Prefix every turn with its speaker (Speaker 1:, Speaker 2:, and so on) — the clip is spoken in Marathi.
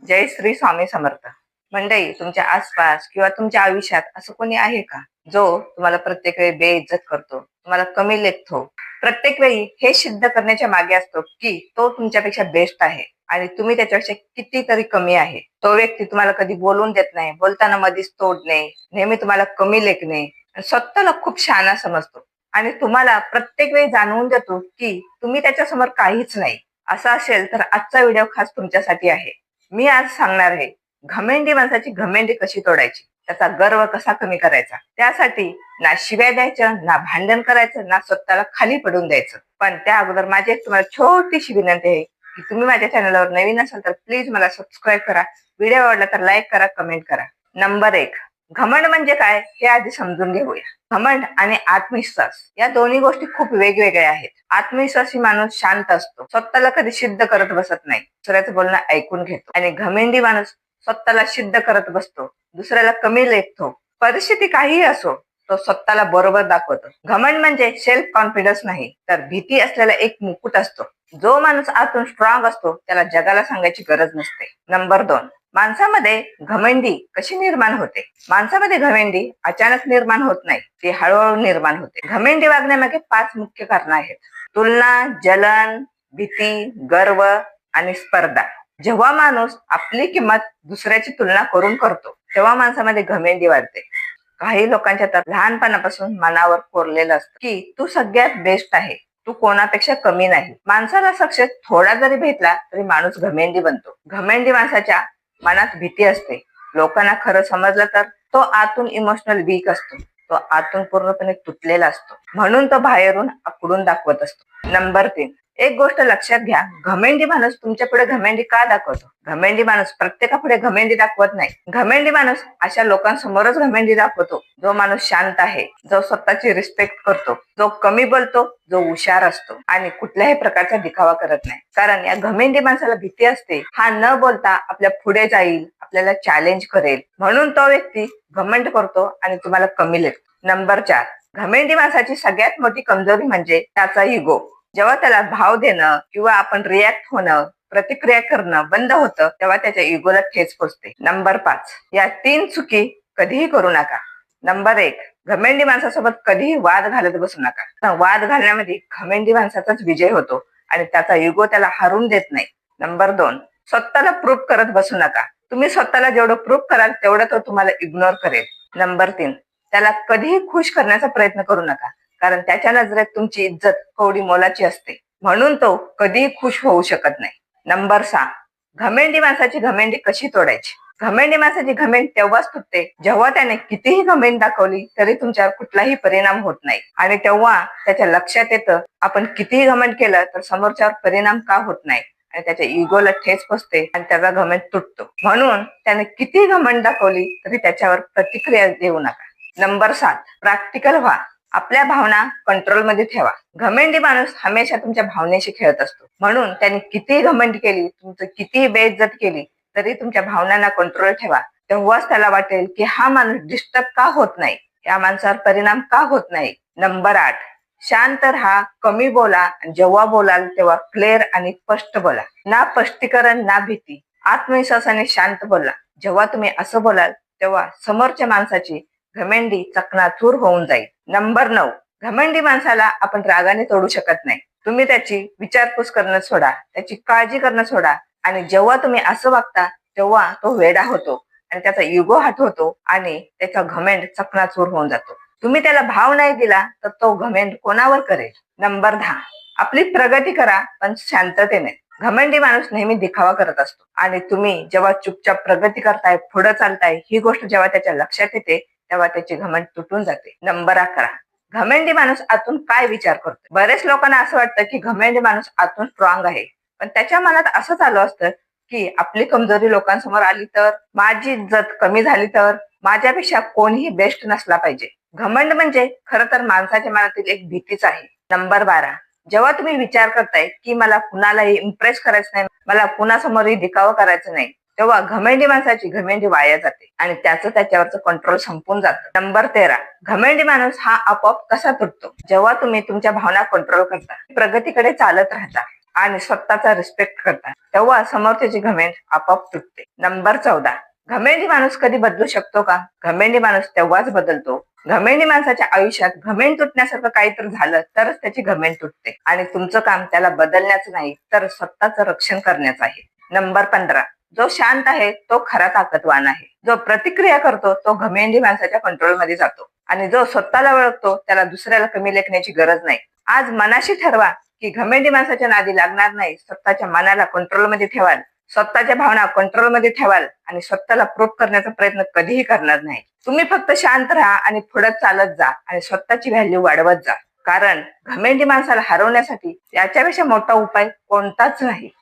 Speaker 1: जय श्री स्वामी समर्थ. मंडळी, तुमच्या आसपास किंवा तुमच्या आयुष्यात असं कोणी आहे का जो तुम्हाला प्रत्येक वेळी बेइज्जत करतो, तुम्हाला कमी लेखतो? प्रत्येक वेळी हे सिद्ध करण्याच्या मागे असतो की तो तुमच्यापेक्षा बेस्ट आहे आणि तुम्ही त्याच्यापेक्षा कितीतरी कमी आहे. तो व्यक्ती तुम्हाला कधी बोलून देत नाही, बोलताना मधीच तोडणे, नेहमी तुम्हाला कमी लेखणे, स्वतःला खूप शहाणा समजतो आणि तुम्हाला प्रत्येक वेळी जाणवून देतो की तुम्ही त्याच्या समोर काहीच नाही. असं असेल तर आजचा व्हिडिओ खास तुमच्यासाठी आहे. मी आज सांगणार आहे घमेंडी माणसाची घमेंडी कशी तोडायची, त्याचा गर्व कसा कमी करायचा. त्यासाठी ना शिव्या द्यायच्या, ना भांडण करायचं, ना स्वतःला खाली पडून द्यायचं. पण त्या अगोदर माझी एक तुम्हाला छोटीशी विनंती आहे की तुम्ही माझ्या चॅनलवर नवीन असाल तर प्लीज मला सबस्क्राईब करा, व्हिडिओ आवडला तर लाईक करा, कमेंट करा. नंबर 1, घमंड म्हणजे काय हे आधी समजून घेऊया. घमंड आणि आत्मविश्वास या दोन्ही गोष्टी खूप वेगवेगळ्या आहेत. आत्मविश्वासी माणूस शांत असतो, स्वतःला कधी सिद्ध करत बसत नाही, दुसऱ्याचं बोलणं ऐकून घेतो. आणि घमेंडी माणूस स्वतःला सिद्ध करत बसतो, दुसऱ्याला कमी लेखतो. परिस्थिती काहीही असो, तो स्वतःला बरोबर दाखवतो. घमंड म्हणजे सेल्फ कॉन्फिडन्स नाही, तर भीती असलेला एक मुकुट असतो. जो माणूस आतून स्ट्रॉंग असतो त्याला जगाला सांगायची गरज नसते. नंबर 2, माणसामध्ये घमेंडी कशी निर्माण होते? माणसामध्ये घमेंडी अचानक निर्माण होत नाही, ती हळूहळू निर्माण होते. घमेंडी वागण्यामागे 5 मुख्य कारणं आहेत: तुलना, जलन, भीती, गर्व आणि स्पर्धा. जेव्हा माणूस आपली किंमत दुसऱ्याची तुलना करून करतो तेव्हा माणसामध्ये घमेंडी वाढते. काही लोकांच्या तर लहानपणापासून मनावर कोरलेलं असतं की तू सगळ्यात बेस्ट आहे, तू कोणापेक्षा कमी नाही. माणसाला सक्सेस थोडा जरी भेटला तरी माणूस घमेंडी बनतो. घमेंडी माणसाच्या मनात भीती असते. लोकांना खरं समजलं तर तो आतून इमोशनल वीक असतो, तो आतून पूर्णपणे तुटलेला असतो, म्हणून तो बाहेरून आकडून दाखवत असतो. नंबर 3, एक गोष्ट लक्षात घ्या, घमेंडी माणूस तुमच्या पुढे घमेंडी का दाखवतो? घमेंडी माणूस प्रत्येकापुढे घमेंडी दाखवत नाही. घमेंडी माणूस अशा लोकांसमोरच घमेंडी दाखवतो जो माणूस शांत आहे, जो स्वतःची रिस्पेक्ट करतो, जो कमी बोलतो, जो हुशार असतो आणि कुठल्याही प्रकारचा दिखावा करत नाही. कारण या घमेंडी माणसाला भीती असते, हा न बोलता आपल्या पुढे जाईल, आपल्याला चॅलेंज करेल, म्हणून तो व्यक्ती घमंड करतो आणि तुम्हाला कमी लेखतो. नंबर 4, घमेंडी माणसाची सगळ्यात मोठी कमजोरी म्हणजे त्याचा इगो. जेव्हा त्याला भाव देणं किंवा आपण रिॲक्ट होणं, प्रतिक्रिया करणं बंद होतं तेव्हा त्याच्या इगोला ठेच पोचते. नंबर 5, या 3 चुकी कधीही करू नका. नंबर 1, घमेंडी माणसासोबत कधीही वाद घालत बसू नका. वाद घालण्यामध्ये घमेंडी माणसाचाच विजय होतो आणि त्याचा इगो त्याला हरून देत नाही. नंबर 2, स्वतःला प्रूव्ह करत बसू नका. तुम्ही स्वतःला जेवढं प्रूव्ह कराल तेवढं तो तुम्हाला इग्नोर करेल. नंबर 3, त्याला कधीही खुश करण्याचा प्रयत्न करू नका, कारण त्याच्या नजरेत तुमची इज्जत कवडी मोलाची असते, म्हणून तो कधीही खुश होऊ शकत नाही. नंबर 6, घमेंडी माणसाची घमेंडी कशी तोडायची? घमेंडी माणसाची घमेंड तेव्हाच तुटते जेव्हा त्याने कितीही घमेंड दाखवली तरी तुमच्यावर कुठलाही परिणाम होत नाही, आणि तेव्हा त्याच्या लक्षात येतं आपण कितीही घमंड केलं तर समोरच्यावर परिणाम का होत नाही, आणि त्याच्या इगोला ठेच पोचते आणि त्याचा घमेंड तुटतो. म्हणून त्याने कितीही घमंड दाखवली तरी त्याच्यावर प्रतिक्रिया देऊ नका. नंबर 7, प्रॅक्टिकल व्हा. आपल्या भावना कंट्रोलमध्ये ठेवा. घमेंडी माणूस हमेशा तुमच्या भावनेशी खेळत असतो, म्हणून त्यांनी कितीही घमंड केली, तुमचं कितीही बेइज्जत केली तरी तुमच्या भावनांना कंट्रोल ठेवा. तेव्हाच त्याला वाटेल की हा माणूस डिस्टर्ब का होत नाही, या माणसावर परिणाम का होत नाही. नंबर 8, शांत राहा, कमी बोला, जेव्हा बोलाल तेव्हा क्लिअर आणि स्पष्ट बोला. ना स्पष्टीकरण ना भीती, आत्मविश्वासाने शांत बोला. जेव्हा तुम्ही असं बोलाल तेव्हा समोरच्या माणसाची घमेंडी चकनाचूर होऊन जाईल. नंबर 9, घमेंडी माणसाला आपण रागाने तोडू शकत नाही. तुम्ही त्याची विचारपूस करणं सोडा, त्याची काळजी करणं सोडा, आणि जेव्हा तुम्ही असं वागता तेव्हा तो वेडा होतो आणि त्याचा इगो हटवतो आणि त्याचा घमेंड चकनाचूर होऊन जातो. तुम्ही त्याला भाव नाही दिला तर तो घमेंड कोणावर करेल. नंबर 10, आपली प्रगती करा पण शांततेने. घमंडी माणूस नेहमी दिखावा करत असतो, आणि तुम्ही जेव्हा चुपचाप प्रगती करताय, पुढे चालताय, ही गोष्ट जेव्हा त्याच्या लक्षात येते तेव्हा त्याची घमंड तुटून जाते. नंबर 11, घमेंडी माणूस आतून काय विचार करतो? बरेच लोकांना असं वाटतं की घमेंडी माणूस आतून स्ट्रॉंग आहे, पण त्याच्या मनात असं चालू असतं की आपली कमजोरी लोकांसमोर आली तर, माझी इज्जत कमी झाली तर, माझ्यापेक्षा कोणीही बेस्ट नसला पाहिजे. घमंड म्हणजे खरं तर माणसाच्या मनातील एक भीतीच आहे. नंबर 12, जेव्हा तुम्ही विचार करताय की मला कुणालाही इम्प्रेस करायचं नाही, मला कुणासमोरही दिखावा करायचं नाही, तेव्हा घमेंडी माणसाची घमेंडी वाया जाते आणि त्याच्यावरचं कंट्रोल संपून जातं. नंबर 13, घमेंडी माणूस हा आपोआप कसा तुटतो? जेव्हा तुम्ही तुमच्या भावना कंट्रोल करता, प्रगतीकडे चालत राहता, आणि स्वतःचा रिस्पेक्ट करता, तेव्हा समोरच्याची घमेंड आपोआप तुटते. नंबर 14, घमेंडी माणूस कधी बदलू शकतो का? घमेंडी माणूस तेव्हाच बदलतो, घमेंडी माणसाच्या आयुष्यात घमेंड तुटण्यासारखं काहीतरी झालं तरच त्याची घमेंड तुटते. आणि तुमचं काम त्याला बदलण्याचं नाही तर स्वतःचं रक्षण करण्याचं आहे. नंबर 15, जो शांत आहे तो खरा ताकदवान आहे. जो प्रतिक्रिया करतो तो घमेंडी माणसाच्या कंट्रोलमध्ये जातो, आणि जो स्वतःला ओळखतो त्याला दुसऱ्याला कमी लेखण्याची गरज नाही. आज मनाशी ठरवा की घमेंडी माणसाच्या नादी लागणार नाही. स्वतःच्या मनाला कंट्रोलमध्ये ठेवाल, स्वतःच्या भावना कंट्रोलमध्ये ठेवाल आणि स्वतःला प्रूव्ह करण्याचा प्रयत्न कधीही करणार नाही. तुम्ही फक्त शांत राहा आणि पुढे चालत जा आणि स्वतःची व्हॅल्यू वाढवत जा. कारण घमेंडी माणसाला हरवण्यासाठी याच्यापेक्षा मोठा उपाय कोणताच नाही.